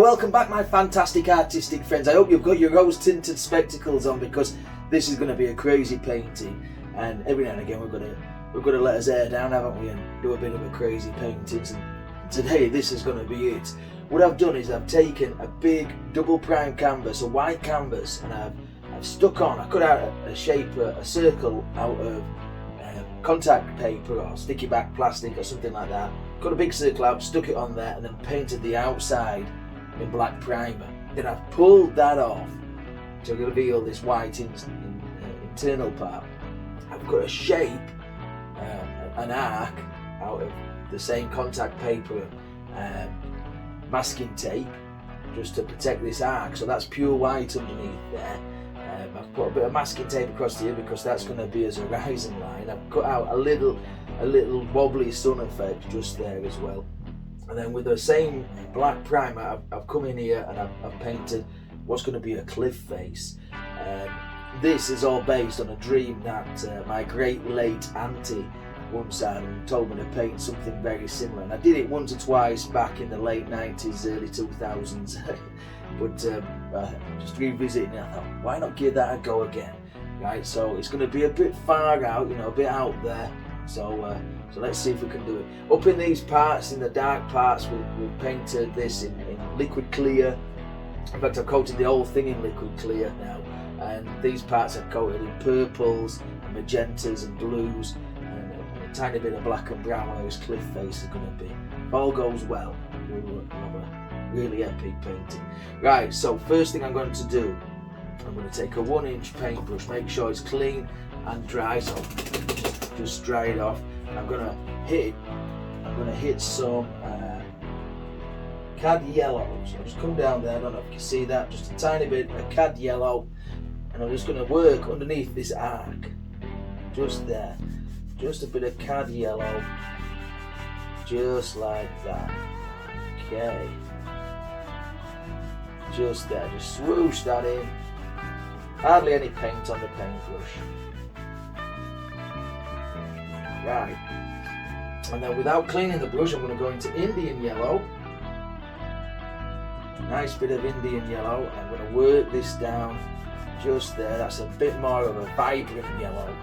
welcome back my fantastic artistic friends. I hope you've got your rose tinted spectacles on, because this is going to be a crazy painting, and every now and again we're going to let us hair down, haven't we, and do a bit of a crazy paintings, and today this is going to be it. What I've done is I've taken a big double prime canvas, a white canvas, and I've stuck on, I cut out a shape, a circle out of contact paper or sticky back plastic or something like that, cut a big circle out, stuck it on there, and then painted the outside in black primer. Then I've pulled that off to reveal this white internal part. I've got a shape, an arc out of the same contact paper, masking tape, just to protect this arc, so that's pure white underneath there. I've put a bit of masking tape across here because that's going to be as a horizon line. I've cut out a little wobbly sun effect just there as well. And then with the same black primer, I've come in here and I've painted what's going to be a cliff face. This is all based on a dream that my great late auntie once had, and told me to paint something very similar. And I did it once or twice back in the late 90s, early 2000s. But just revisiting it, I thought, why not give that a go again? Right, so it's going to be a bit far out, a bit out there. So let's see if we can do it. Up in these parts, in the dark parts, we've painted this in liquid clear. In fact, I've coated the whole thing in liquid clear now. And these parts are coated in purples, and magentas and blues, and a tiny bit of black and brown where this cliff face is going to be. If all goes well, we'll have a really epic painting. Right, so first thing I'm going to do, I'm going to take a 1-inch paintbrush, make sure it's clean and dry, so just dry it off. And I'm going to hit some cad yellow. So just come down there, I don't know if you can see that, just a tiny bit of cad yellow, and I'm just going to work underneath this arc, just there, just a bit of cad yellow, just like that. Okay, just there, just swoosh that in. Hardly any paint on the paintbrush. Right, and then without cleaning the brush, I'm going to go into Indian yellow. Nice bit of Indian yellow. I'm going to work this down just there. That's a bit more of a vibrant yellow,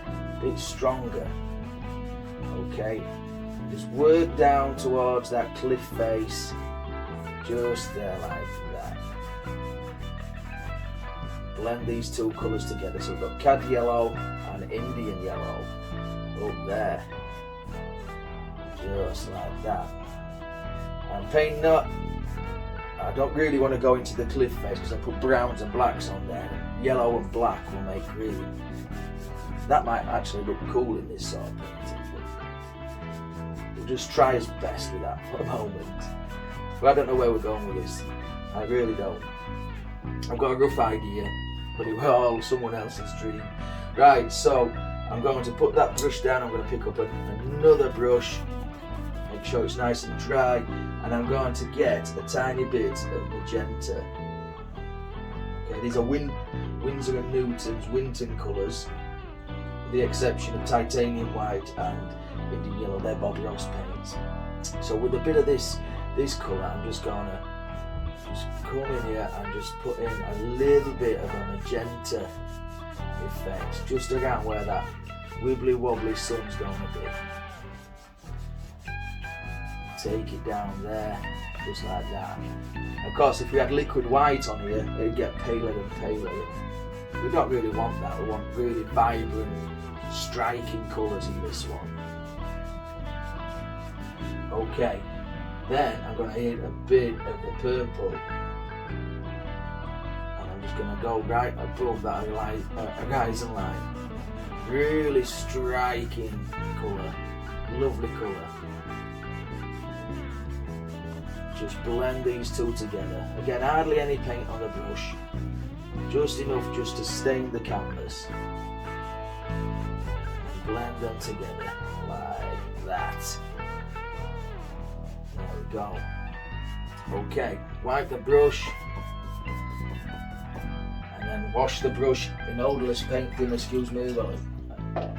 a bit stronger. Okay, just work down towards that cliff face, just there like that. Blend these two colours together. So we've got cad yellow and Indian yellow up there, just like that. And paint not, I don't really want to go into the cliff face because I put browns and blacks on there. Yellow and black will make green. That might actually look cool in this sort of painting. We'll just try his best with that for a moment. But I don't know where we're going with this. I really don't. I've got a rough idea, but it was all someone else's dream. Right, so I'm going to put that brush down. I'm going to pick up another brush, make sure it's nice and dry, and I'm going to get a tiny bit of magenta. Okay, these are Winsor & Newton's Winton colours, with the exception of titanium white and Indian yellow. They're Bob Ross paints. So with a bit of this colour, I'm just going to come in here and just put in a little bit of a magenta effect, just around where that wibbly wobbly sun's going to be. Take it down there, just like that. Of course, if we had liquid white on here, it'd get paler and paler. We don't really want that. We want really vibrant, striking colours in this one. Okay, then I'm going to hit a bit of the purple, and I'm just going to go right above that horizon line. Really striking colour, lovely colour. Just blend these two together. Again, hardly any paint on the brush, just enough just to stain the canvas. And blend them together like that. There we go. Okay, wipe the brush, and then wash the brush in odourless paint thinner, excuse me, while I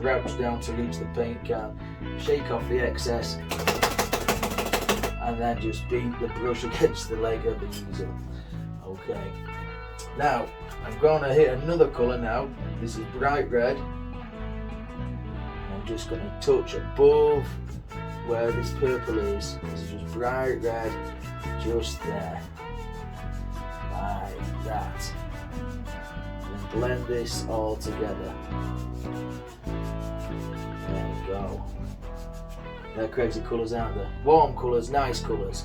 crouch down to reach the paint can, shake off the excess, and then just beat the brush against the leg of the easel. Okay, now I'm going to hit another colour now. This is bright red. I'm just going to touch above where this purple is. This is just bright red, just there, like that. And blend this all together. There we go. They're crazy colours, aren't they? Warm colours, nice colours.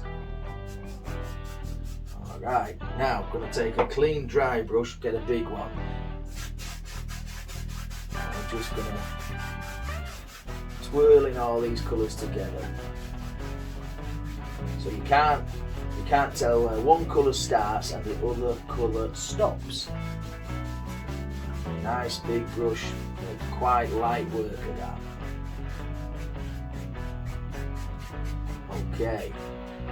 Alright, now I'm going to take a clean dry brush, get a big one. I'm just going to swirling all these colours together. So you can't tell where one colour starts and the other colour stops. Nice big brush, quite light work of that. Okay,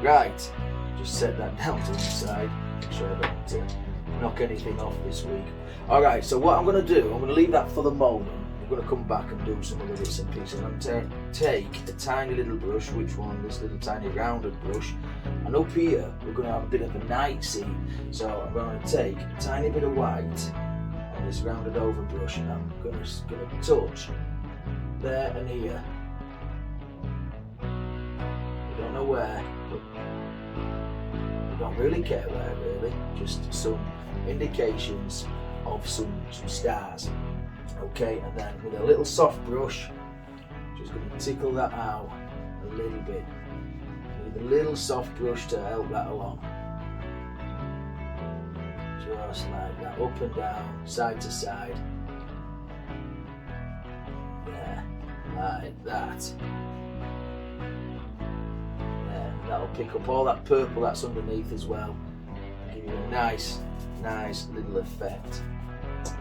right, just set that down to the side, make sure I don't knock anything off this week. Alright, so what I'm going to do, I'm going to leave that for the moment. I'm going to come back and do some other bits and pieces. I'm going to take a tiny little brush, which one? This little tiny rounded brush. And up here, we're going to have a bit of a night scene. So I'm going to take a tiny bit of white on this rounded over brush, and I'm going to touch there and here. I don't know where, but I don't really care where really, just some indications of some stars. Okay, and then with a little soft brush, just going to tickle that out a little bit. With a little soft brush to help that along. Just like that, up and down, side to side. There, like that. There, that'll pick up all that purple that's underneath as well. Give you a nice little effect.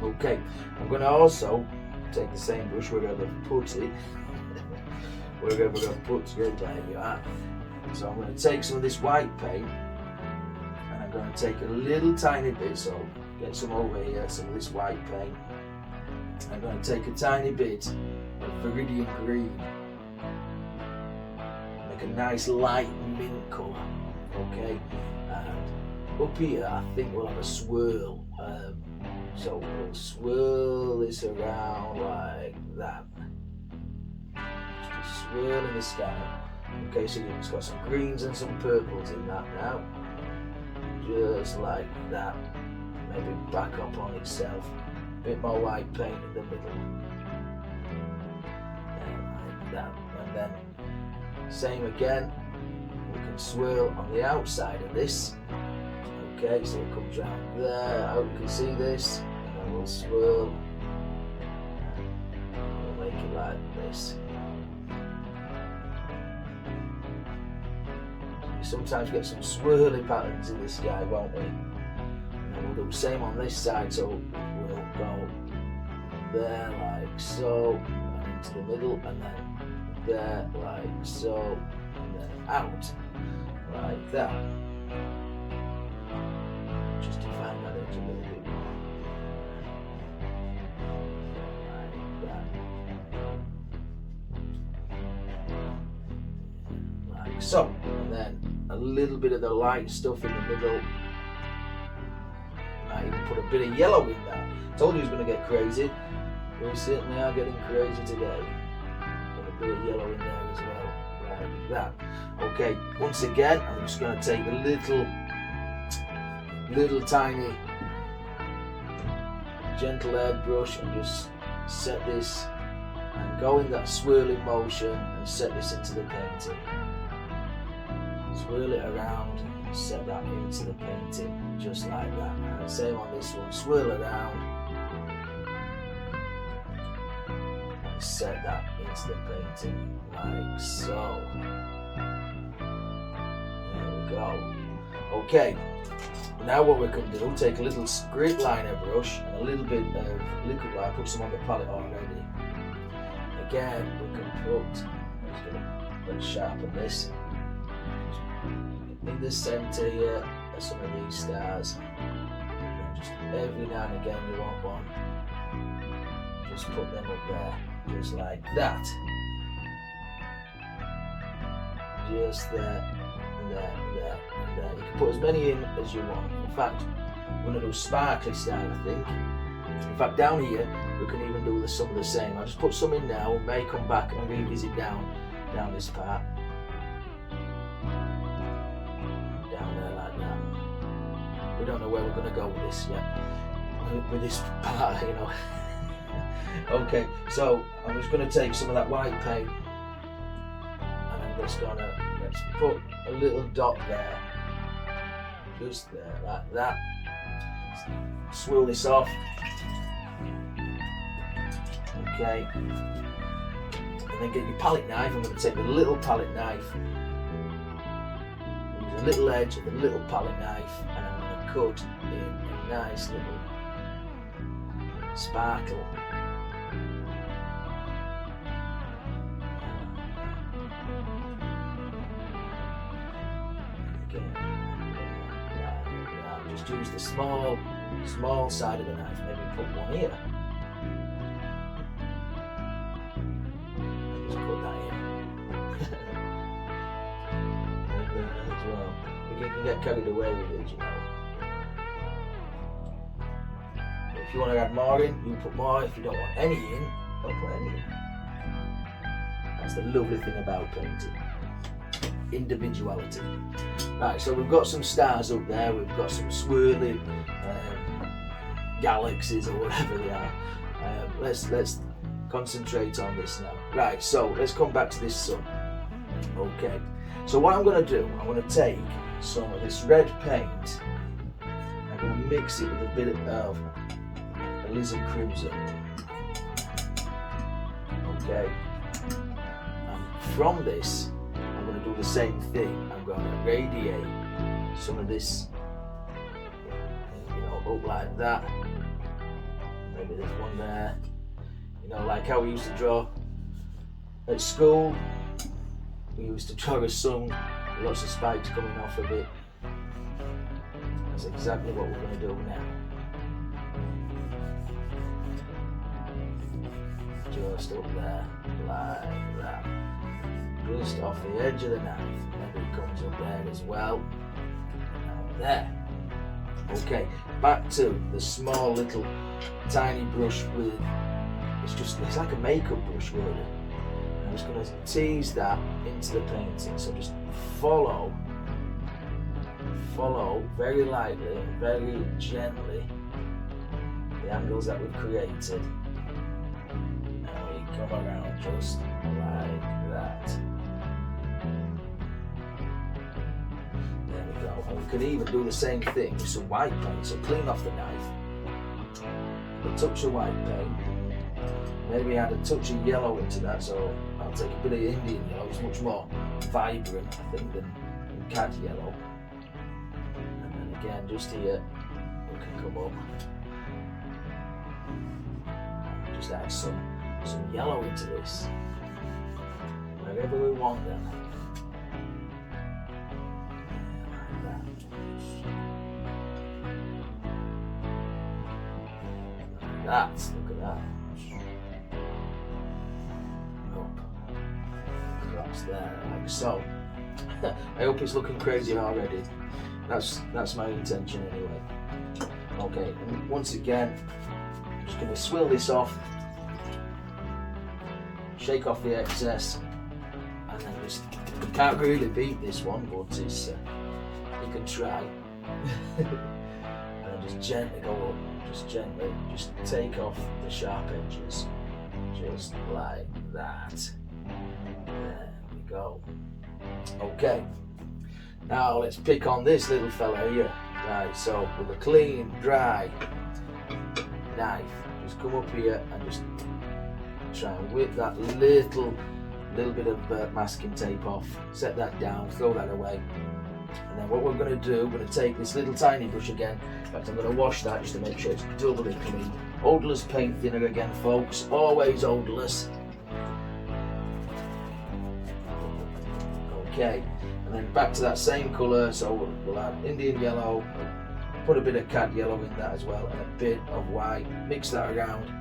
Okay, I'm going to also take the same brush wherever I've put it. Wherever I've put it, there you are. So I'm going to take some of this white paint and I'm going to take a little tiny bit, so get some over here, some of this white paint. I'm going to take a tiny bit of viridian green. Make a nice light mint colour. Okay, and up here I think we'll have a swirl. So we'll swirl this around like that. Just swirling this down. Okay, so it's got some greens and some purples in that now. Just like that. Maybe back up on itself. A bit more white paint in the middle. Like that. And then same again. We can swirl on the outside of this. Okay, so it comes round there. I hope you can see this. And then we'll swirl. We'll make it like this. You sometimes get some swirly patterns in the sky, won't we? And we'll do the same on this side, so we'll go there like so, and into the middle, and then there like so, and then out like that. Just to find that edge a little bit more. Like that. Like so. And then a little bit of the light stuff in the middle. I even put a bit of yellow in there. Told you it was going to get crazy. We certainly are getting crazy today. Put a bit of yellow in there as well. Like that. Okay, once again, I'm just going to take a little tiny gentle airbrush and just set this and go in that swirling motion and set this into the painting. Swirl it around, set that into the painting, just like that. And same on this one, swirl around and set that into the painting, like so. There we go. Okay. Now what we can do, take a little script liner brush and a little bit of liquid liner, put some on the palette already. Again, we can put, let's sharpen this. In the centre here are some of these stars. And just every now and again you want one. Just put them up there, just like that. Just there. And there, there, and there. You can put as many in as you want. In fact, I'm going to do sparkly style, I think. In fact, down here, we can even do some of the same. I'll just put some in now and may come back and revisit down this part. Down there like that. We don't know where we're going to go with this yet. With this part, you know. Okay, so I'm just going to take some of that white paint and I'm just going to, let's put a little dot there. Just there, like that. Swirl this off. Okay. And then get your palette knife. I'm going to take the little palette knife. Use the little edge of the little palette knife and I'm going to cut in a nice little sparkle. Just use the small side of the knife, maybe put one here. Just put that in. As well. You can get carried away with it, you know. If you want to add more in, you put more. If you don't want any in, don't put any in. That's the lovely thing about painting. Individuality. Right, so we've got some stars up there, we've got some swirling galaxies or whatever they are. Let's concentrate on this now. Right, so let's come back to this sun. Okay, so what I'm going to do, I'm going to take some of this red paint, I'm going to mix it with a bit of alizarin crimson. Okay, and from this, I'm going to do the same thing. I'm going to radiate some of this, you know, up like that. Maybe there's one there. You know, like how we used to draw at school. We used to draw a sun, lots of spikes coming off of it. That's exactly what we're going to do now. Just up there, like that. Just off the edge of the knife. Maybe it comes up there as well. Now there. Okay, back to the small little tiny brush with, it's like a makeup brush really. I'm just going to tease that into the painting. So just follow very lightly and very gently the angles that we've created. Now we come around just like that. There we go. And we can even do the same thing with some white paint. So clean off the knife, a touch of white paint, maybe add a touch of yellow into that. So I'll take a bit of Indian yellow. It's much more vibrant, I think, than cat yellow. And then again, just here, we can come up. Just add some yellow into this, wherever we want then. Like that. Like that. Look at that. Up. Across there, like so. I hope it's looking crazy already. That's my intention anyway. Okay, and once again, I'm just going to swirl this off. Shake off the excess, and then just, you can't really beat this one, but it's, you can try. And then just gently go up, just gently, just take off the sharp edges, just like that. There we go. Okay, now let's pick on this little fella here. Right, so with a clean, dry knife, just come up here and just try and whip that little bit of masking tape off, set that down, throw that away. And then what we're going to do, we're going to take this little tiny brush again. In fact, I'm going to wash that just to make sure it's doubly clean. Odorless paint thinner again, folks, always odorless. Okay, and then back to that same colour, so we'll add Indian yellow, put a bit of cat yellow in that as well, and a bit of white, mix that around.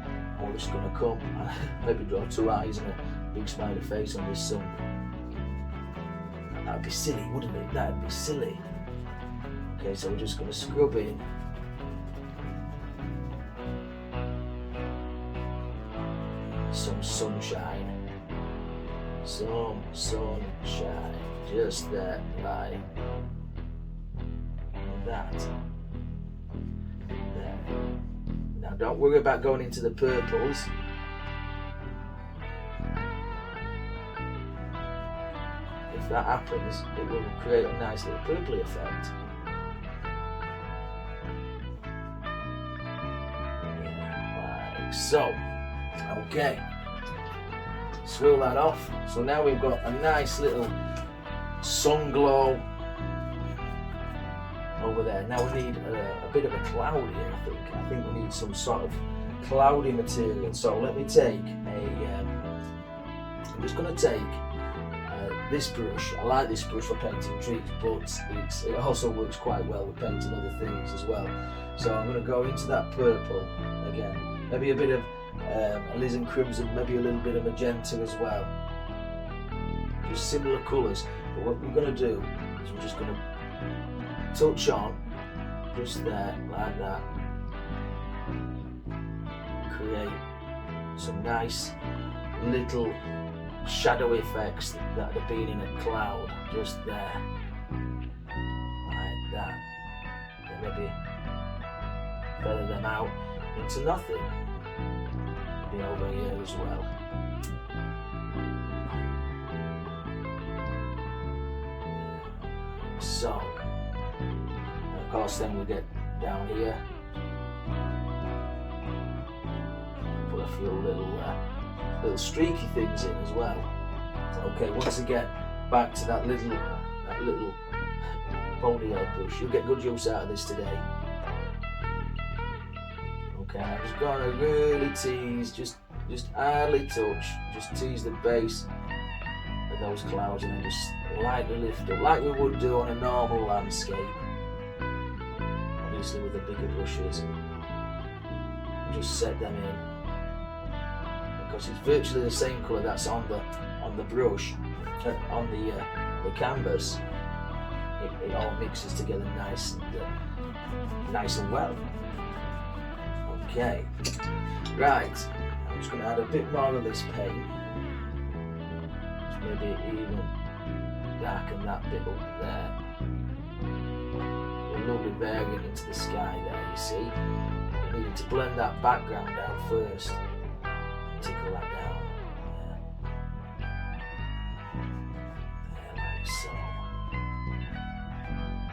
We're just going to come and maybe draw two eyes and a big smiley face on this sun. That'd be silly, wouldn't it? That'd be silly. Okay, so we're just going to scrub in. Some sunshine. Some sunshine. Just there, like that. There. Now don't worry about going into the purples. If that happens, it will create a nice little purpley effect. Yeah, like so. Okay. Swirl that off. So now we've got a nice little sun glow over there. Now we need a bit of a cloud here, I think. I think we need some sort of cloudy material. So let me take I'm just going to take this brush. I like this brush for painting trees, but it also works quite well with painting other things as well. So I'm going to go into that purple again. Maybe a bit of alizarin crimson, maybe a little bit of magenta as well. Just similar colours. But what we're going to do is we're just going to touch on just there, like that. Create some nice little shadow effects that have been in a cloud, just there, like that. And maybe feather them out into nothing. Maybe over here as well. So, and of course, then we get down here, put a few little streaky things in as well. Okay, once again, back to that little ponytail brush. You'll get good use out of this today. Okay, I'm just gonna really tease, just hardly touch, just tease the base of those clouds and then just lightly lift up, like we would do on a normal landscape. Obviously with the bigger brushes, and just set them in. Because it's virtually the same colour that's on the brush, on the canvas. It all mixes together nice and well. Okay, right. I'm just going to add a bit more of this paint. Just maybe even darken that bit up there. A lovely variant into the sky there. You see, I needed to blend that background out first. Tickle that down. There, like so.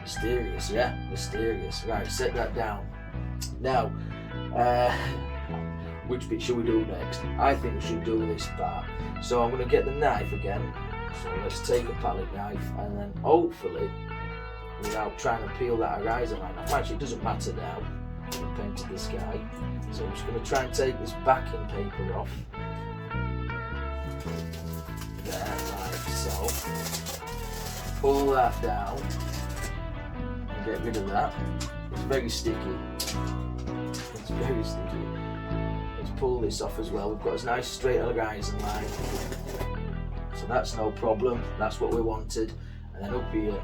Mysterious, yeah? Mysterious. Right, set that down. Now, which bit should we do next? I think we should do this part. So I'm going to get the knife again. So let's take a palette knife and then hopefully, without trying to peel that horizon line off, actually it doesn't matter now. We've painted the sky. So I'm just going to try and take this backing paper off. There, like so. Pull that down and get rid of that. It's very sticky. It's very sticky. Let's pull this off as well. We've got a nice straight horizon line. So that's no problem. That's what we wanted. And then up here,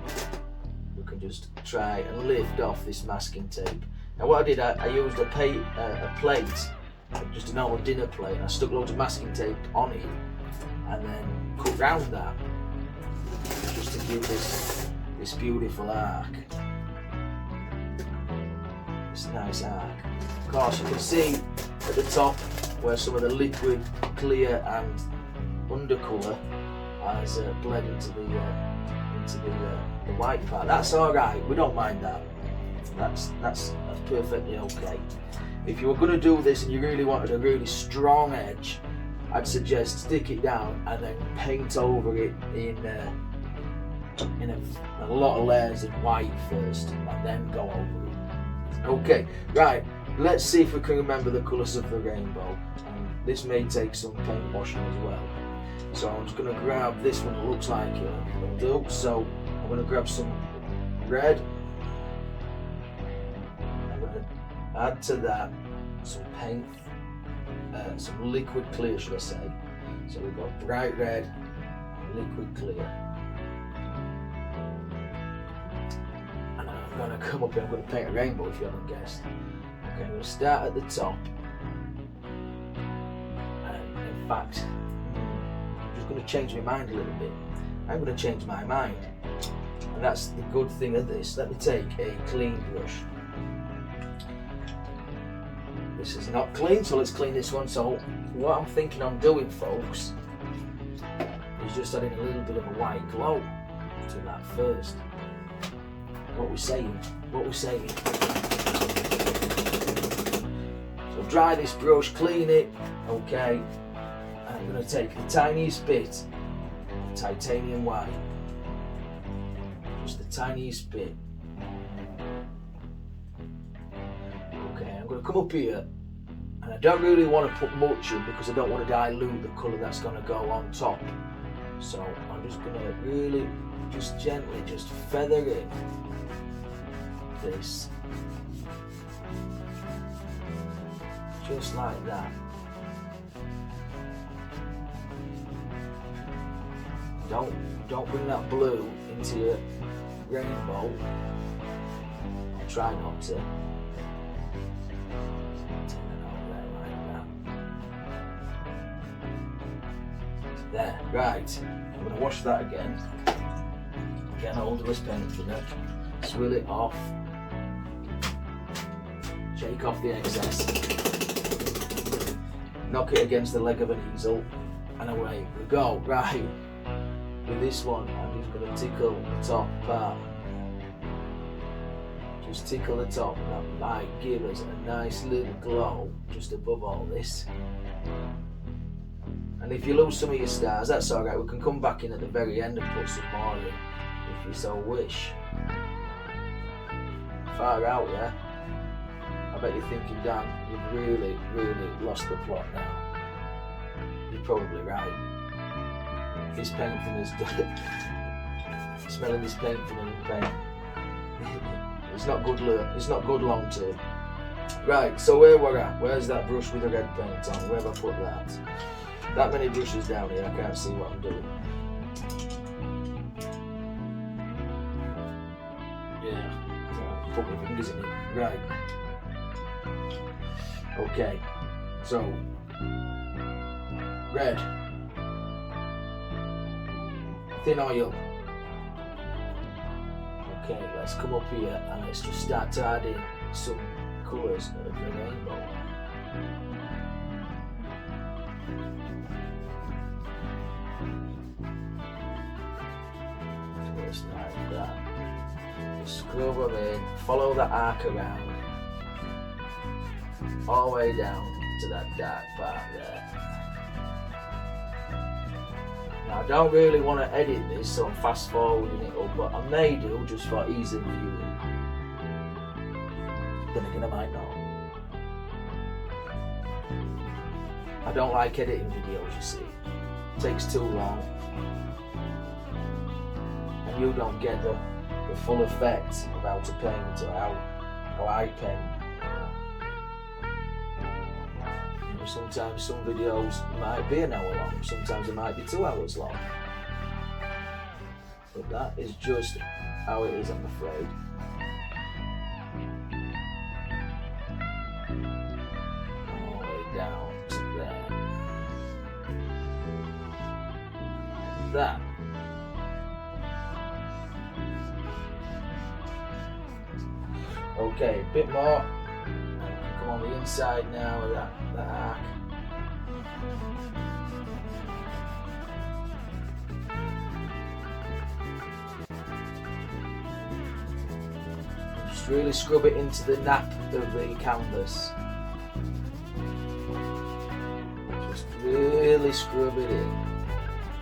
we can just try and lift off this masking tape. Now what I did, I used a plate, just a normal dinner plate, and I stuck loads of masking tape on it and then cut round that just to give this beautiful arc, this nice arc. Of course you can see at the top where some of the liquid, clear and undercolour has bled into the white part. That's alright, we don't mind that. That's perfectly okay. If you were going to do this and you really wanted a really strong edge, I'd suggest stick it down and then paint over it in a lot of layers of white first and then go over it. Okay, right, let's see if we can remember the colours of the rainbow. This may take some paint washing as well. So I'm just going to grab this one that looks like it'll do. So I'm going to grab some red. I'm going to add to that some paint, some liquid clear, should I say. So we've got bright red and liquid clear. gonna come up here, I'm gonna paint a rainbow if you haven't guessed. Okay, I'm gonna start at the top. And in fact, I'm just gonna change my mind a little bit. I'm gonna change my mind. And that's the good thing of this. Let me take a clean brush. This is not clean, so let's clean this one. So what I'm thinking on doing, folks, is just adding a little bit of a white glow to that first. What we're saying. So dry this brush, clean it, okay. And I'm going to take the tiniest bit of titanium white. Just the tiniest bit. Okay, I'm going to come up here, and I don't really want to put much in because I don't want to dilute the colour that's going to go on top. So I'm just going to really, just gently, just feather in this. Just like that. Don't bring that blue into your rainbow. I'll try not to. Take that out there like that. There, right. I'm going to wash that again. Again, hold this paint thinner. Swill it off. Shake off the excess. Knock it against the leg of an easel. And away we go. Right. With this one, I'm just going to tickle the top part. Just tickle the top, and that might give us a nice little glow just above all this. And if you lose some of your stars, that's alright, we can come back in at the very end and put some more in, if you so wish. Far out, yeah? I bet you're thinking, Dan, you've really, really lost the plot now. You're probably right. This paint thinner's done. Smelling this paint thinner and paint. It's not good. It's not good long term. Right. So where we're at? Where's that brush with the red paint on? Where have I put that? That many brushes down here. I can't see what I'm doing. Yeah. Put my fingers in it. Right. Okay. So red. Thin oil. Okay, let's come up here and let's just start to add in some colours of the rainbow. Just like that. Just scrub them in, follow the arc around, all the way down to that dark part there. Now, I don't really want to edit this, so I'm fast forwarding it up, but I may do just for ease of viewing. Then again, I might not. I don't like editing videos, you see. It takes too long. And you don't get the full effect of how to paint or how I paint. Sometimes some videos might be an hour long, sometimes it might be 2 hours long. But that is just how it is, I'm afraid. All the way down to there. That. Okay, a bit more. Come on the inside now of that arc. Just really scrub it into the nap of the canvas. Just really scrub it in.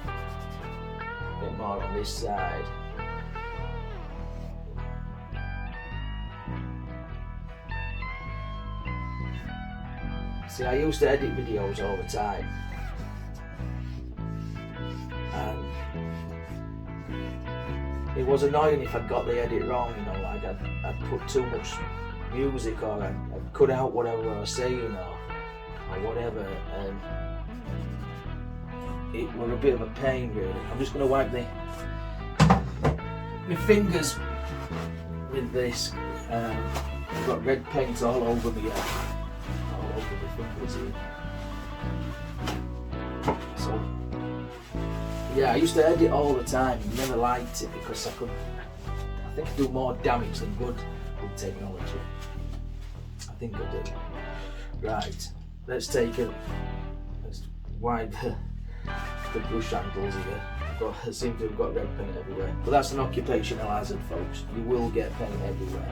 A bit more on this side. See, I used to edit videos all the time, and it was annoying if I got the edit wrong, you know, like I'd put too much music or I'd cut out whatever I was saying or whatever, and it was a bit of a pain really. I'm just going to wipe my fingers with this. I've got red paint all over me, all over my fingers here. So, yeah, I used to edit all the time. Never liked it because I think I do more damage than good with technology. I think I do. Right, let's wipe the brush handles here. I seem to have got red paint everywhere. But that's an occupational hazard, folks. You will get paint everywhere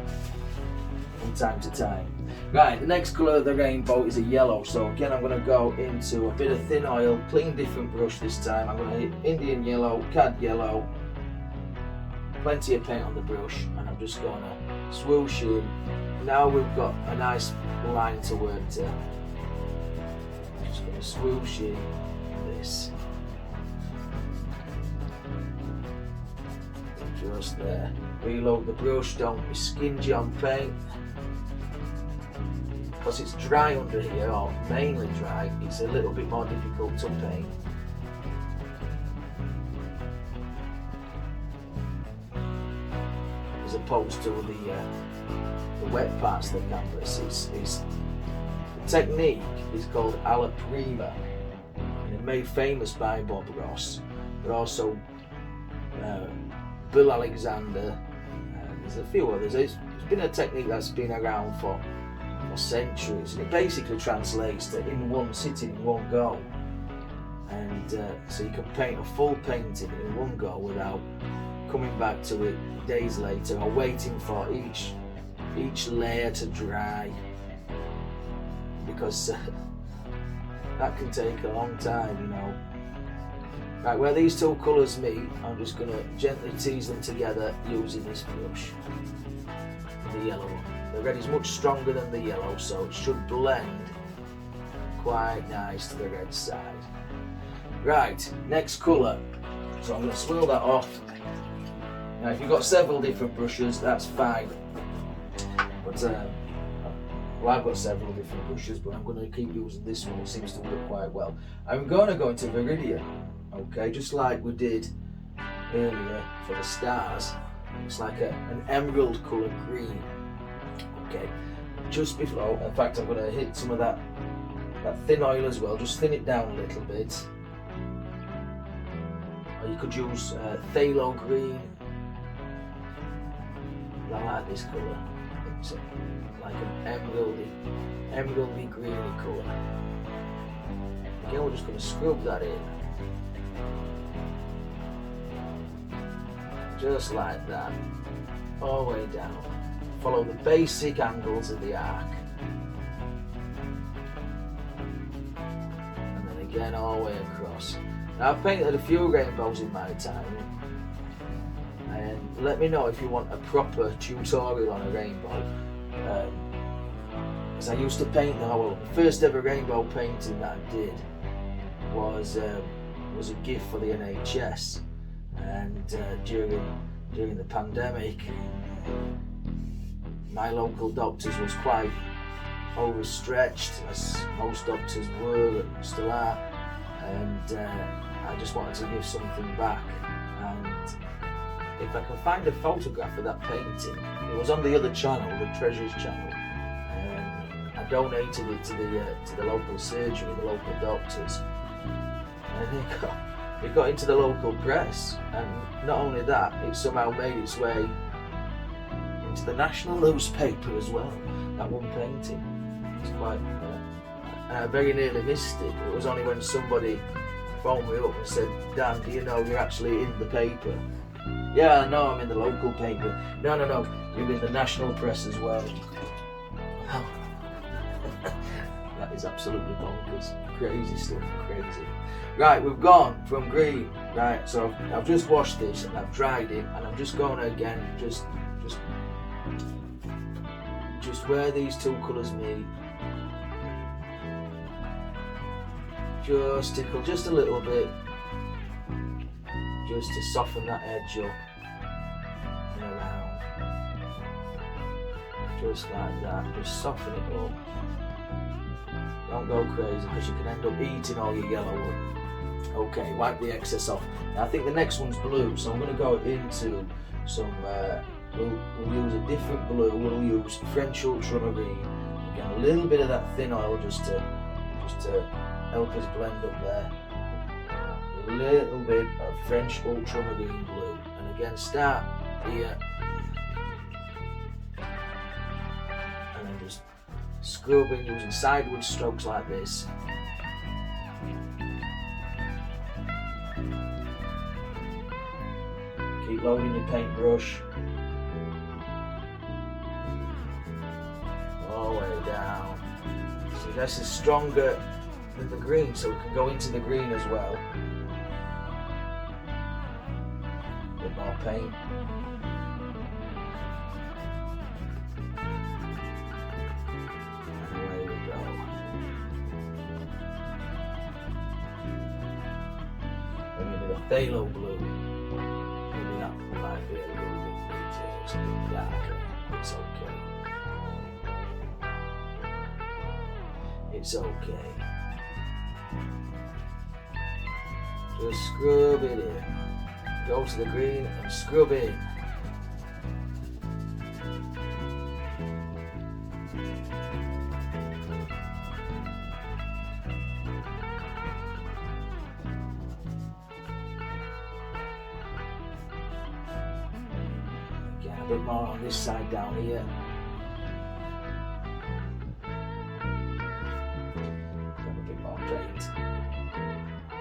from time to time. Right, the next colour of the rainbow is a yellow. So again, I'm going to go into a bit of thin oil, clean different brush this time. I'm going to hit Indian yellow, cad yellow, plenty of paint on the brush, and I'm just going to swoosh in. Now we've got a nice line to work to. I'm just going to swoosh in this. Just there. Reload the brush, don't be skingy on paint. Because it's dry under here, or mainly dry, it's a little bit more difficult to paint. As opposed to the wet parts of the canvas. The technique is called Alapriva, and it's made famous by Bob Ross, but also Bill Alexander, there's a few others. It's been a technique that's been around for centuries, and it basically translates to in one sitting, in one go. And so you can paint a full painting in one go without coming back to it days later or waiting for each layer to dry, because that can take a long time, you know. Right, where these two colours meet, I'm just going to gently tease them together using this brush. The yellow one. The red is much stronger than the yellow, so it should blend quite nice to the red side. Right, next colour. So I'm going to swirl that off. Now if you've got several different brushes, that's fine. But well, I've got several different brushes, but I'm going to keep using this one. It seems to work quite well. I'm going to go into Viridian. Okay, just like we did earlier for the stars. It's like an emerald colour green. Okay, just below, in fact I'm going to hit some of that thin oil as well, just thin it down a little bit. Or you could use phthalo green. I like this colour. It's like an emeraldy greeny colour. Again, we're just going to scrub that in. Just like that, all the way down. Follow the basic angles of the arc. And then again all the way across. Now I've painted a few rainbows in my time, and let me know if you want a proper tutorial on a rainbow. Because I used to paint the first ever rainbow painting that I did was a gift for the NHS. And during the pandemic, my local doctors was quite overstretched, as most doctors were and still are, and I just wanted to give something back. And if I can find a photograph of that painting, it was on the other channel, the Treasures channel, and I donated it to the local surgery, the local doctors, and it got into the local press, and not only that, it somehow made its way into the national newspaper as well. That one painting. It's quite. I very nearly missed it. It was only when somebody phoned me up and said, "Dan, do you know you're actually in the paper?" "Yeah, I know, I'm in the local paper." No, you're in the national press as well. That is absolutely bonkers. Crazy stuff, crazy. Right, we've gone from green. Right, so I've just washed this and I've dried it, and I'm just going to again just where these two colours meet. Just tickle just a little bit, just to soften that edge up and around. Just like that, just soften it up. Don't go crazy because you can end up eating all your yellow up. Okay, wipe the excess off. Now I think the next one's blue, so I'm going to go into some we'll use a different blue. We'll use French ultramarine. Again, a little bit of that thin oil just to help us blend up there. A little bit of French ultramarine blue, and again start here, and then just scrubbing using sideward strokes like this. Keep loading your paintbrush all the way down. So this is stronger than the green, so we can go into the green as well. A bit more paint. And away we go. Then we need a phthalo blue. Maybe that might be a little bit just a bit darker. It's okay. It's okay. Just scrub it in. Go to the green and scrub in. Again, a bit more on this side down here.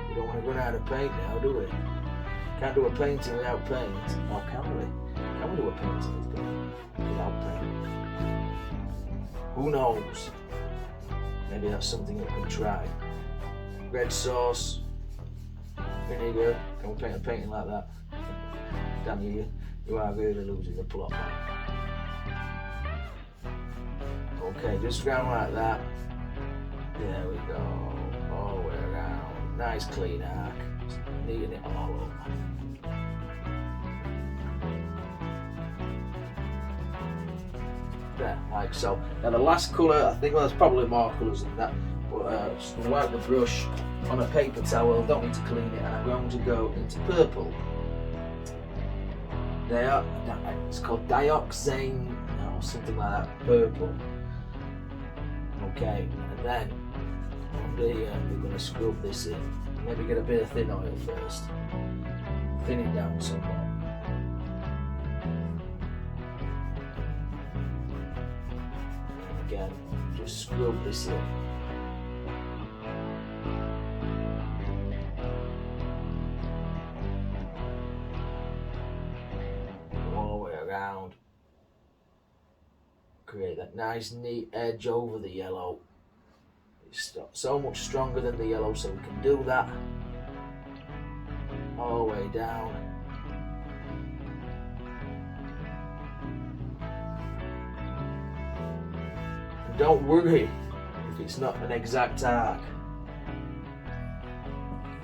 We don't want to run out of paint now, do we? Can't do a painting without paint. Or can we? Can we do a painting without paint? Who knows? Maybe that's something that we can try. Red sauce, vinegar. Can we paint a painting like that? Damn you are really losing the plot. Okay, just round like that. There we go. All the way around. Nice clean arc. Just neaten it all up. There, like so. Now the last colour, I think there's probably more colours than that, but just going to wipe the brush on a paper towel, don't need to clean it, and I'm going to go into purple. There, it's called dioxane, or something like that, purple. Okay, and then under here we're going to scrub this in. Maybe get a bit of thin oil first. Thin it down somewhat. And again, just scrub this in. All the way around. Create that nice neat edge over the yellow. It's so much stronger than the yellow, so we can do that all the way down. And don't worry if it's not an exact arc,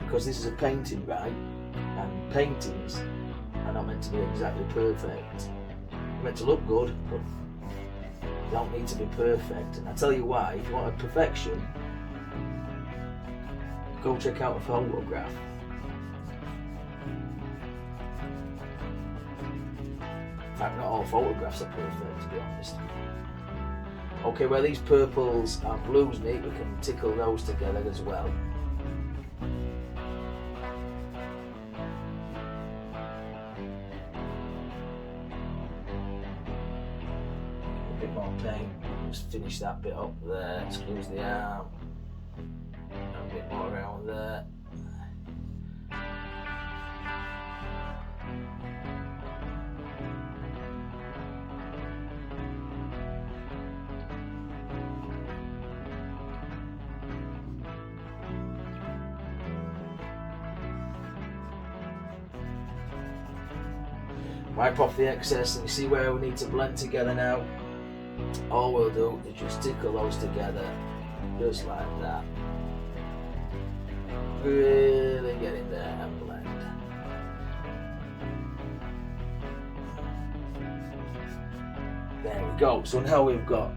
because this is a painting, right? And paintings are not meant to be exactly perfect. They're meant to look good, but don't need to be perfect. And I tell you why, if you want a perfection, go check out a photograph. In fact, not all photographs are perfect, to be honest. Okay, where these purples and blues meet, we can tickle those together as well. Paint. Just finish that bit up there, squeeze the arm, and a bit more around there. Wipe off the excess, and you see where we need to blend together now. All we'll do is just tickle those together, just like that. Really get in there and blend. There we go. So now we've got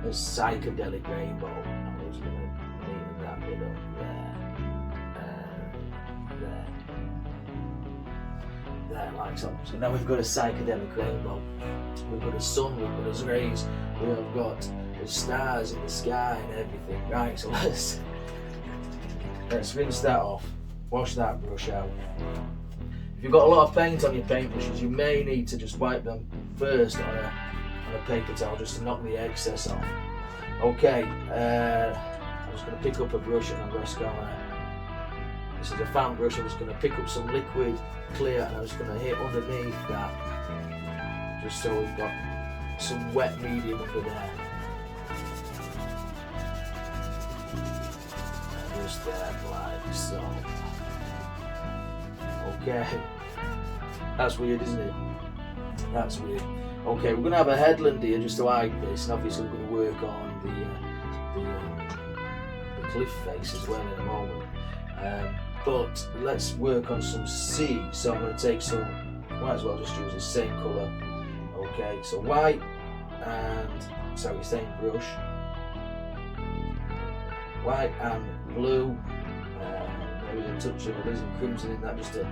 a psychedelic rainbow. I'm just going to neaten that bit up there. And there. there like so. So now we've got a psychedelic rainbow. We've got a sun, we've got its rays, we have got the stars in the sky and everything. Right, so let's rinse that off, wash that brush out. If you've got a lot of paint on your paintbrushes, you may need to just wipe them first on a paper towel just to knock the excess off. Okay, I'm just going to pick up a brush and I'm just going to, this is a fan brush, I'm just going to pick up some liquid clear and I'm just going to hit underneath that, just so we've got some wet medium under there. And just there, like so. Okay, that's weird, isn't it? That's weird. Okay, we're going to have a headland here just to hide this, and obviously we're going to work on the cliff face as well in a moment. But let's work on some sea. So I'm going to take some, might as well just use the same colour. Okay, so white and, sorry, same brush. White and blue. Maybe a touch of alizarin crimson in that just to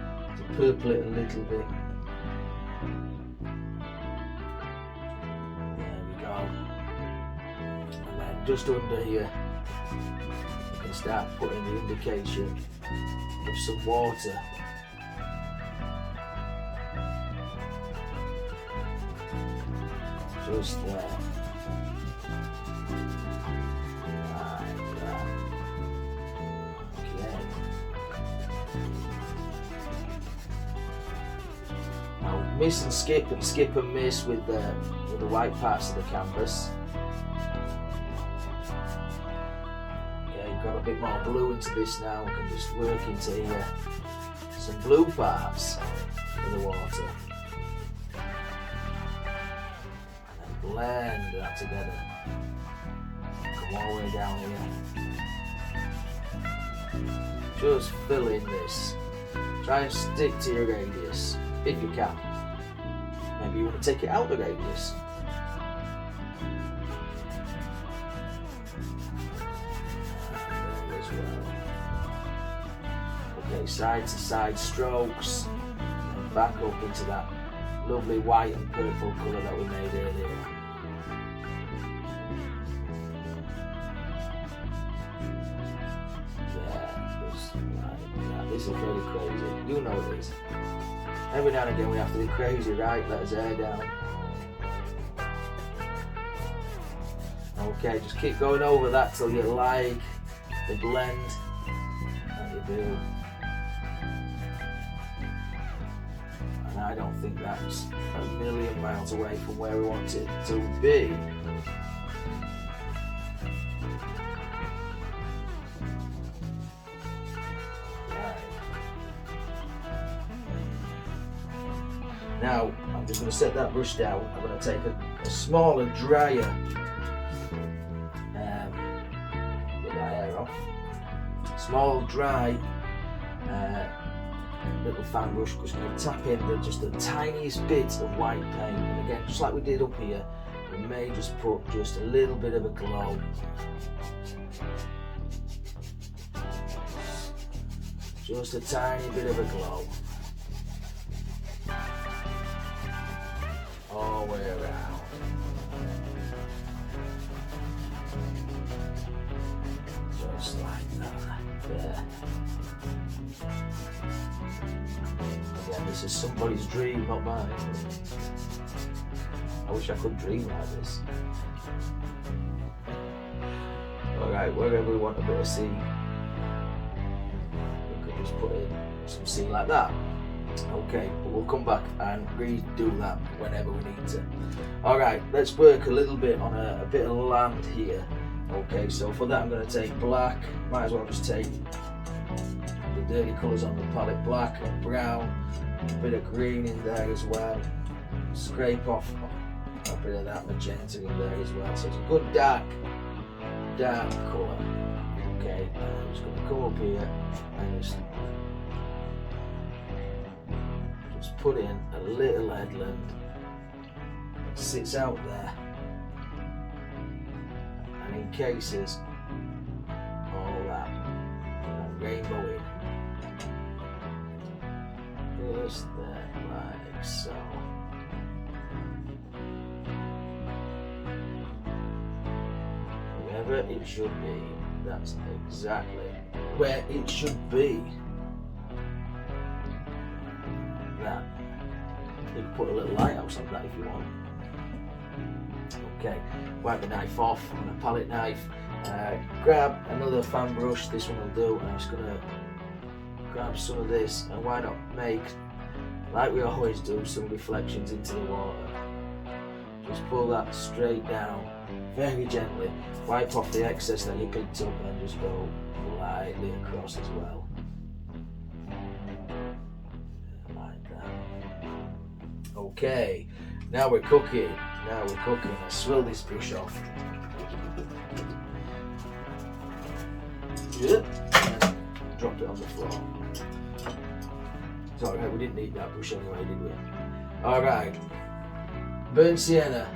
purple it a little bit. There we go. And then just under here, you can start putting the indication of some water. Just there. Miss and skip and miss with the white parts of the canvas. Okay, got a bit more blue into this now. We can just work into here some blue parts in the water. And then blend that together. Come all the way down here. Just fill in this. Try and stick to your radius if you can. Maybe you want to take it out the radius. There as well. Okay, side to side strokes and back up into that lovely white and purple colour that we made earlier. Yeah, just like that. This is really crazy. You know it is. Every now and again we have to be crazy, right? Let us air down. Okay, just keep going over that till you like the blend that you do. And I don't think that's a million miles away from where we want it to be. Now, I'm just going to set that brush down. I'm going to take a smaller, drier, get that hair off, small, dry little fan brush. Just going to tap in just the tiniest bit of white paint. And again, just like we did up here, we may just put just a little bit of a glow. Just a tiny bit of a glow. All the way around. Just like that. There. Again, this is somebody's dream, not mine. I wish I could dream like this. Alright, wherever we want a bit of sea, we could just put in some sea like that. Okay, but we'll come back and redo that whenever we need to. Alright, let's work a little bit on a bit of land here. Okay, so for that I'm going to take black, might as well just take the dirty colours on the palette, black and brown, a bit of green in there as well, scrape off a bit of that magenta in there as well, so it's a good dark colour. Okay, I'm just going to come up here and just put in a little headland that sits out there and encases all that rainbow in. Just there, like so. Wherever it should be, that's exactly where it should be. That. You can put a little lighthouse on that if you want. Okay, wipe the knife off on a palette knife. Grab another fan brush, this one will do, and I'm just going to grab some of this, and why not make, like we always do, some reflections into the water. Just pull that straight down, very gently, wipe off the excess that you picked up, and then just go lightly across as well. Like that. Okay, now we're cooking. Let's swirl this brush off. Good. And drop it on the floor. Sorry, we didn't need that brush anyway, did we? Alright. Burnt sienna.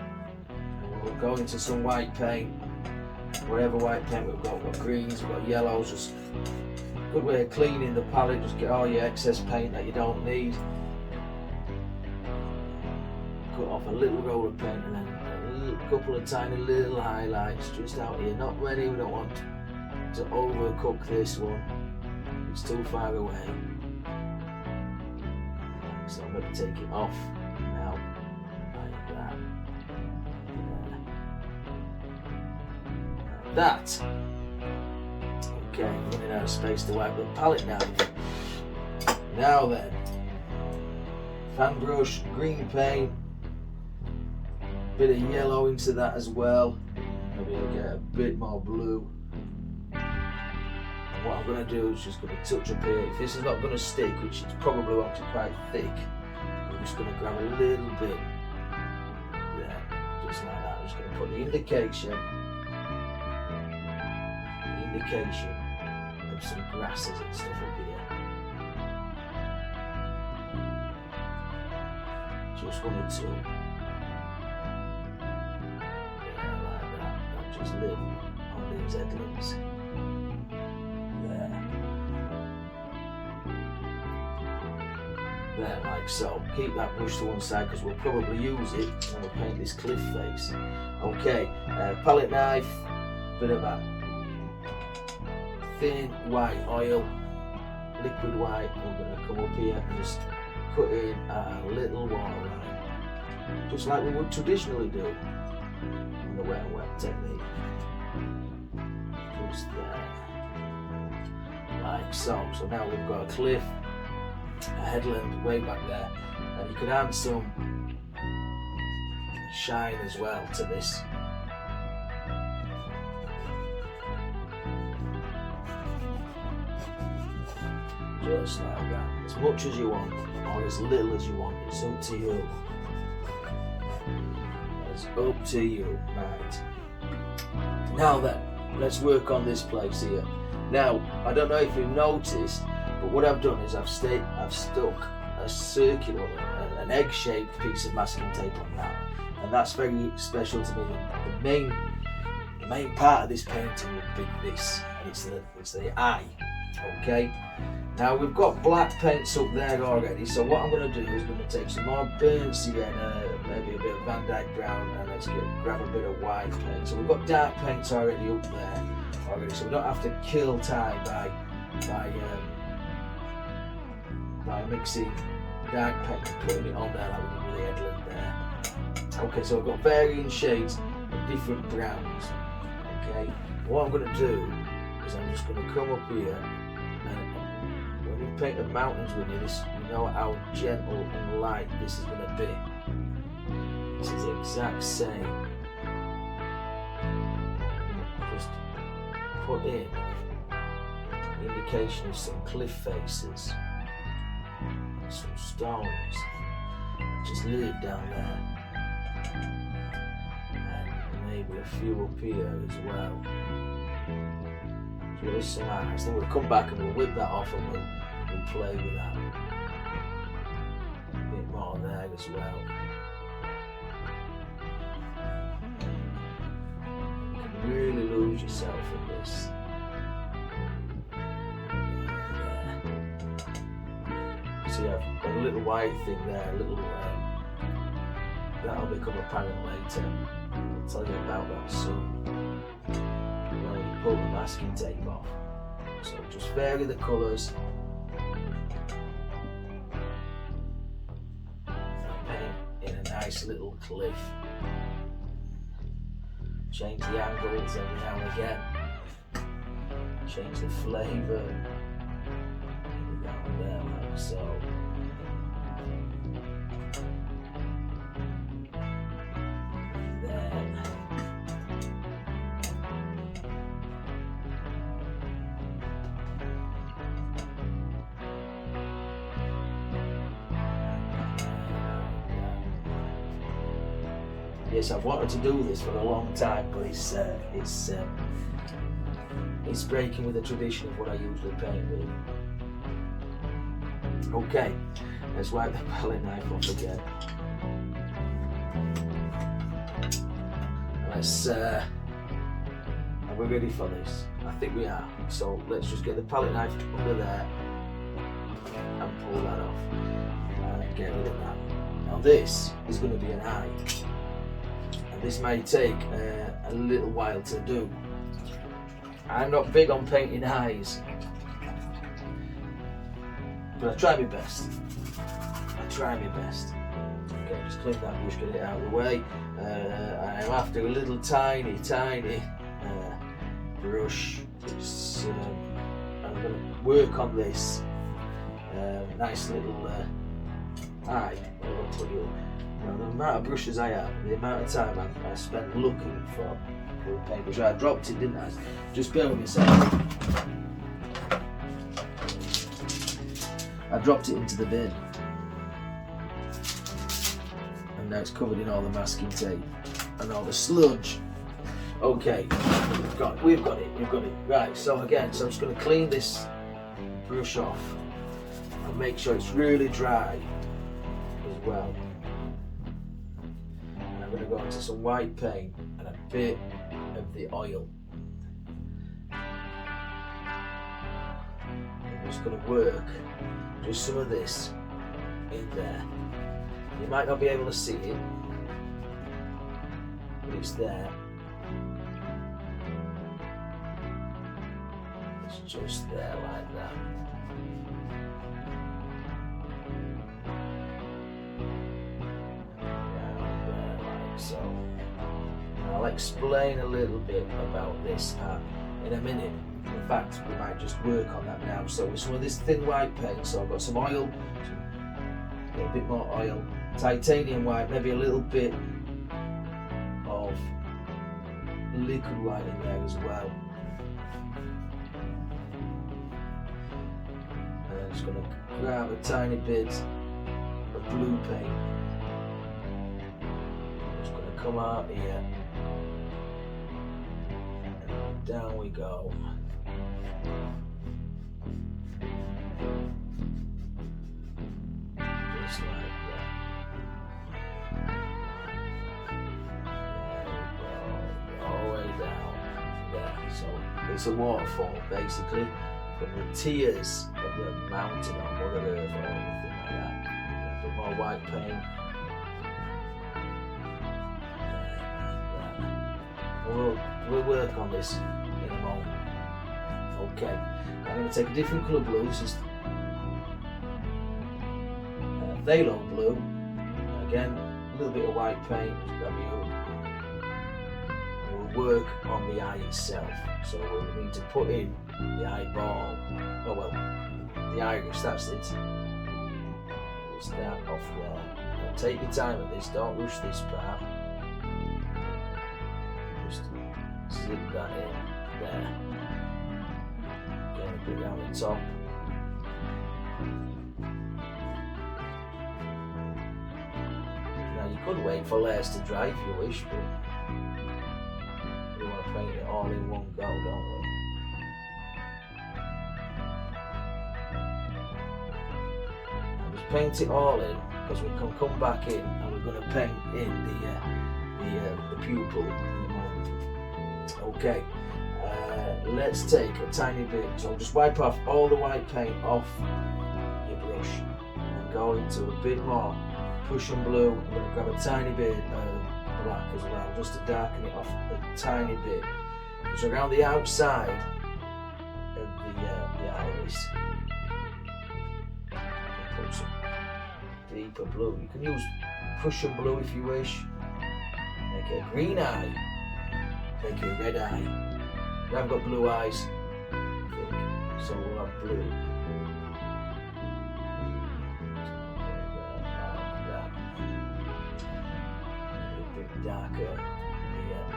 And we'll go into some white paint. Whatever white paint we've got. We've got greens, we've got yellows. Just a good way of cleaning the palette. Just get all your excess paint that you don't need. Cut off a little roll of paint and then a couple of tiny little highlights just out here. Not many, we don't want to overcook this one. It's too far away. So I'm going to take it off now, like that. Like that. Okay, I'm running out of space to wipe the palette knife. Now then, fan brush, green paint. Bit of yellow into that as well. Maybe I'll get a bit more blue. And what I'm going to do is just going to touch up here. If this is not going to stick, which it probably won't, be quite thick, I'm just going to grab a little bit there, just like that. I'm just going to put the indication of some grasses and stuff up here. Just 1 or 2. Just live on these headlands. There, like so. Keep that brush to one side because we'll probably use it when we paint this cliff face. Okay, palette knife, bit of that thin white oil, liquid white. We're going to come up here and just cut in a little waterline, just like we would traditionally do in the wet and wet technique. Just there, like so. So now we've got a cliff, a headland way back there, and you can add some shine as well to this. Just like that, as much as you want or as little as you want, it's up to you. It's up to you. Right, now then, let's work on this place here. Now, I don't know if you've noticed, but what I've done is I've stuck a circular, an egg-shaped piece of masking tape on that, and that's very special to me. The main part of this painting would be this, and it's the eye. Okay. Now we've got black paints up there already, so what I'm going to do is going to take some more burnt sienna, maybe a bit of Van Dyke brown, and let's grab a bit of white paint. So we've got dark paints already up there already, so we don't have to kill time by mixing dark paint and putting it on there like we did with the headland there. Okay, so I've got varying shades of different browns. Okay, what I'm going to do is I'm just going to come up here, and when you paint the mountains with this, you know how gentle and light this is going to be. This is the exact same. Just put in the indication of some cliff faces and some stones. Just live down there. And maybe a few up here as well. Just some eyes. Then we'll come back and we'll whip that off and we'll play with that. A bit more there as well. You can really lose yourself in this. See, I've got a a little white thing there, a little that'll become apparent later. I'll tell you about that soon. When you pull the masking tape off. So just vary the colours. And paint in a nice little cliff. Change the angles every now and again. Change the flavour. Down there like so. Yes, I've wanted to do this for a long time, but it's breaking with the tradition of what I usually paint with. Okay, let's wipe the palette knife off again. Let's. Are we ready for this? I think we are. So let's just get the palette knife under there and pull that off and get rid of that. Now this is going to be an eye. This may take a little while to do. I'm not big on painting eyes, but I try my best. Okay, just clean that brush, get it out of the way. I'm after a little tiny brush. I'm going to work on this nice little eye. Now, the amount of brushes I have, the amount of time I spent looking for a paintbrush. I dropped it, didn't I? Just bear with me a second. I dropped it into the bin. And now it's covered in all the masking tape and all the sludge. Okay, we've got it. Right, so I'm just going to clean this brush off and make sure it's really dry as well. I'm going to go into some white paint and a bit of the oil. I'm just going to work just some of this in there. You might not be able to see it, but it's there. It's just there like that. So I'll explain a little bit about this in a minute. In fact, we might just work on that now. So with some of this thin white paint, so I've got some oil, a bit more oil, titanium white, maybe a little bit of liquid white in there as well. And I'm just going to grab a tiny bit of blue paint. Come out here, and down we go. Just like that. There we go, all the way down there. So it's a waterfall basically from the tears of the mountain on Mother Earth or anything like that. A bit more white paint. We'll work on this in a moment. Okay, I'm going to take a different colour blue. This is phthalo blue. Again, a little bit of white paint. We'll work on the eye itself. So we'll need to put in the eyeball. Oh well, the iris. That's it. We'll start off there. Now take your time with this. Don't rush this part. Zip that in there. Again, put it down the top. Now you could wait for layers to dry if you wish, but we want to paint it all in one go, don't we? Now just paint it all in, because we can come back in and we're going to paint in the pupil. Okay, let's take a tiny bit, so just wipe off all the white paint off your brush and go into a bit more Prussian blue. I'm going to grab a tiny bit of black as well, just to darken it off a tiny bit. So around the outside of the iris, put some deeper blue. You can use Prussian blue if you wish. Make it a green eye, make it a red eye. I've got blue eyes, I think, so we'll have blue. A bit darker here.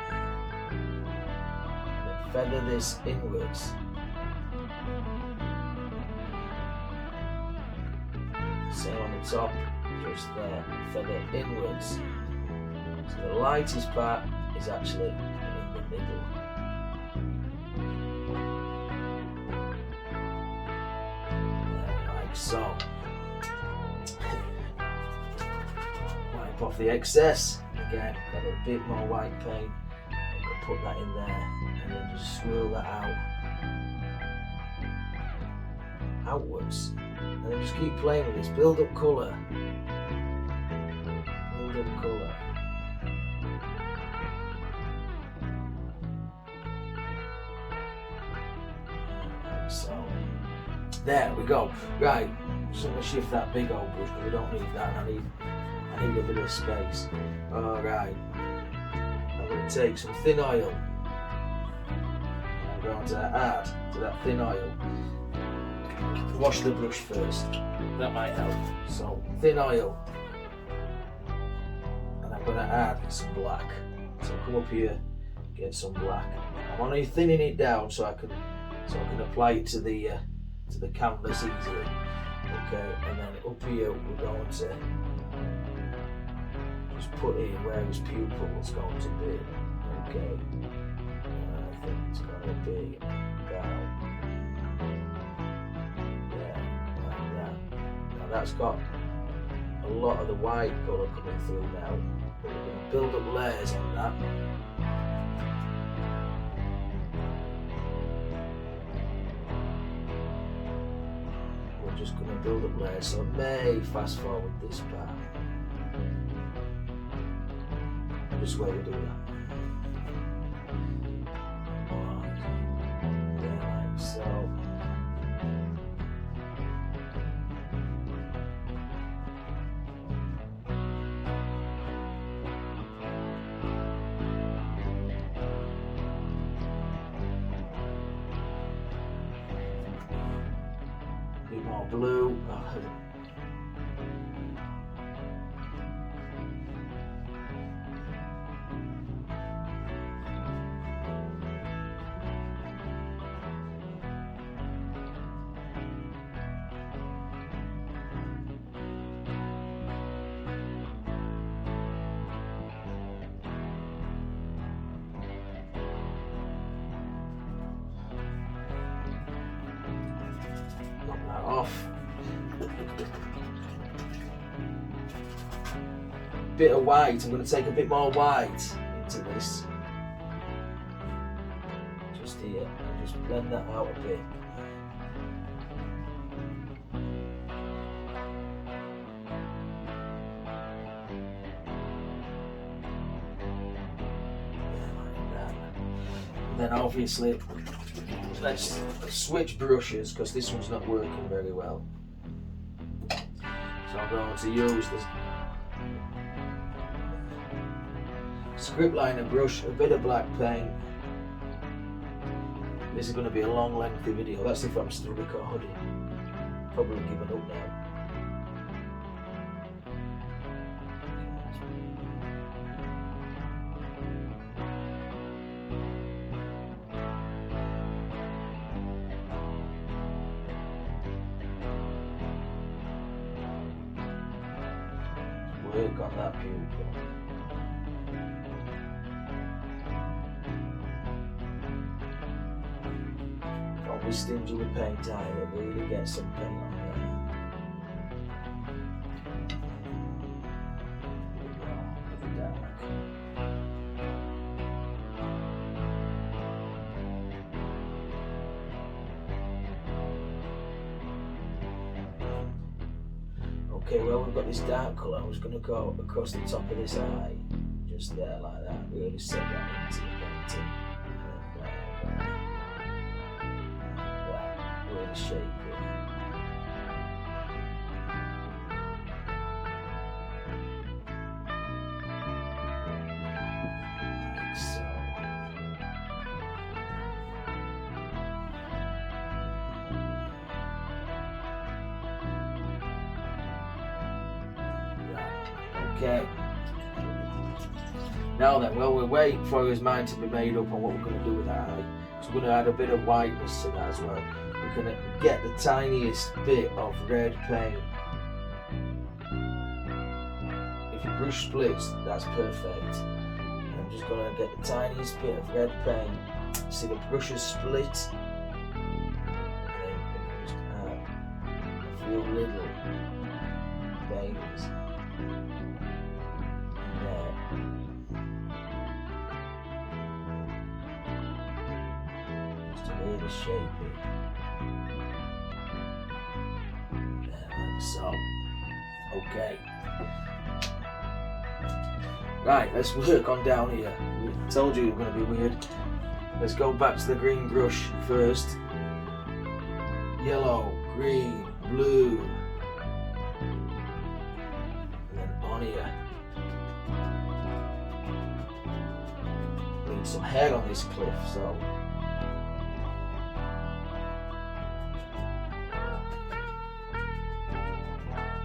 Then feather this inwards. Same on the top, just there, feather inwards. So the lightest part is actually in the middle. Like so. Wipe off the excess. Again, got a bit more white paint. I can put that in there and then just swirl that outwards. And then just keep playing with this. Build up colour. Build up colour. Like so. There we go. Right. So I'm going to shift that big old brush because we don't need that. I need a bit of space. Alright. I'm going to take some thin oil. I'm going to add to that thin oil. Wash the brush first, that might help. So, thin oil, and I'm going to add some black. So come up here, get some black. I'm only thinning it down so I can apply it to the canvas easily. Okay, and then up here we're going to just put in where his pupil is going to be. Okay, and I think it's going to be down. That's got a lot of the white colour coming through now, but we're going to build up layers on that. We're just going to build up layers, so I may fast forward this part. Just where we do that. Right, like so. More blue. Knock that off. Bit of white. I'm going to take a bit more white into this. Just here. And just blend that out a bit. And then obviously let's switch brushes because this one's not working very well. So I'm going to use this script liner brush, a bit of black paint. This is going to be a long lengthy video. That's if I'm still recording. Probably giving up now. Work on that pupil. Don't be stingy with paint either, really get some paint on there. Okay, well, we've got this dark colour. I'm just going to go across the top of this eye, just there, like that. Really set that into the painting. And that, really shape it. Like so. Okay. Now then, well, we're waiting for his mind to be made up on what we're going to do with that eye. So we're going to add a bit of whiteness to that as well. We're going to get the tiniest bit of red paint. If your brush splits, that's perfect. And I'm just going to get the tiniest bit of red paint. See the brush is split. And then just add a few little veins. Really shape it. There, like so. Okay. Right, let's work on down here. We told you it was going to be weird. Let's go back to the green brush first. Yellow, green, blue. And then on here. Need some hair on this cliff, so.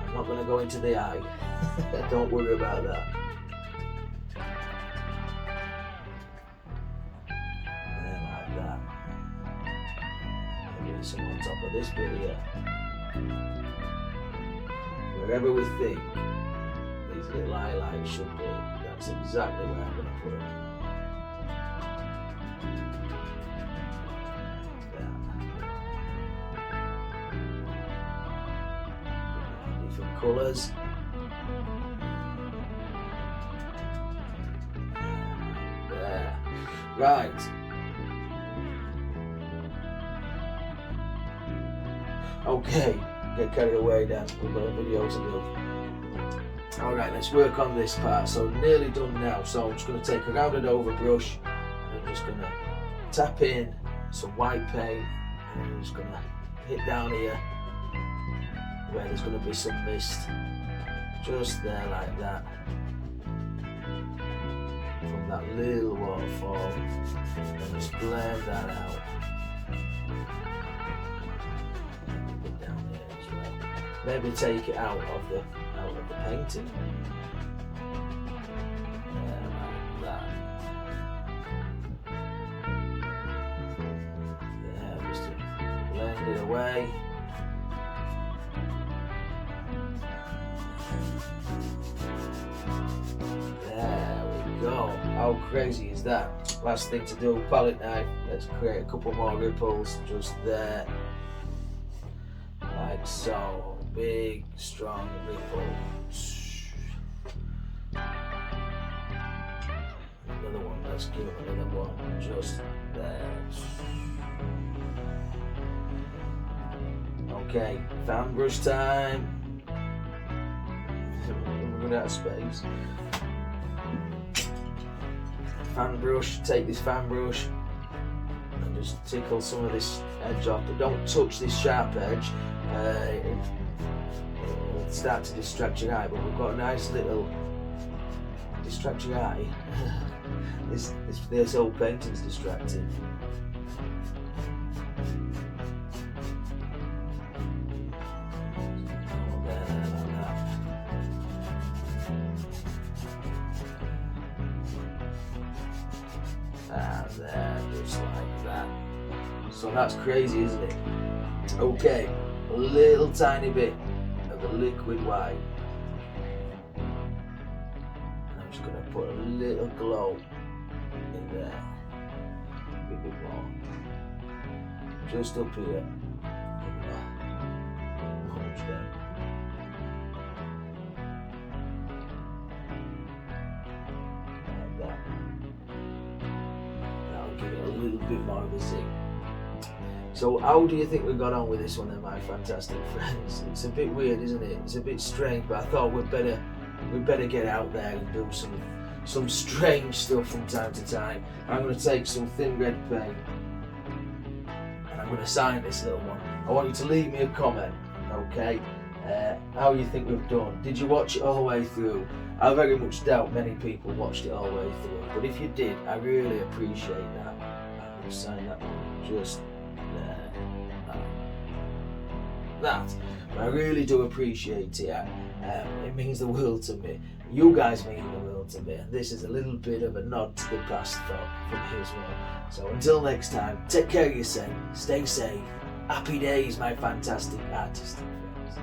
I'm not going to go into the eye. Don't worry about that. And then like that. Maybe some on top of this bit here. Wherever we think these little highlights should be, that's exactly where I'm going to put it. Colours. There. Right. Okay, get carried away then. We've got a video to do. Alright, let's work on this part. So nearly done now. So I'm just going to take a rounded over brush and I'm just going to tap in some white paint and I'm just going to hit down here where there's going to be some mist, just there like that, from that little waterfall, and just blend that out. Down there as well. Maybe take it out of the painting. There like that. Yeah, just to blend it away. There we go. How crazy is that? Last thing to do, palette knife. Let's create a couple more ripples just there. Like so. Big, strong ripple. Another one. Let's give him another one just there. Okay, fan brush time. We're running out of space. Fan brush, take this fan brush and just tickle some of this edge off, but don't touch this sharp edge. It'll start to distract your eye, but we've got a nice little distract your eye. this whole painting's distracting. There, just like that. So that's crazy, isn't it? Okay, a little tiny bit of a liquid white. And I'm just going to put a little glow in there. A bit more. Just up here. Punch down. Like that. Give it a little bit more of a zing. So how do you think we got on with this one then, my fantastic friends? It's a bit weird, isn't it? It's a bit strange, but I thought we'd better get out there and do some strange stuff from time to time. I'm going to take some thin red paint and I'm going to sign this little one. I want you to leave me a comment, okay? How you think we've done. Did you watch it all the way through? I very much doubt many people watched it all the way through, but if you did, I really appreciate that. I'm going to sign that one just there. That. I really do appreciate it. It means the world to me. You guys mean the world to me. And this is a little bit of a nod to the past from me as well. So until next time, take care of yourself, stay safe. Happy days, my fantastic artistic friends.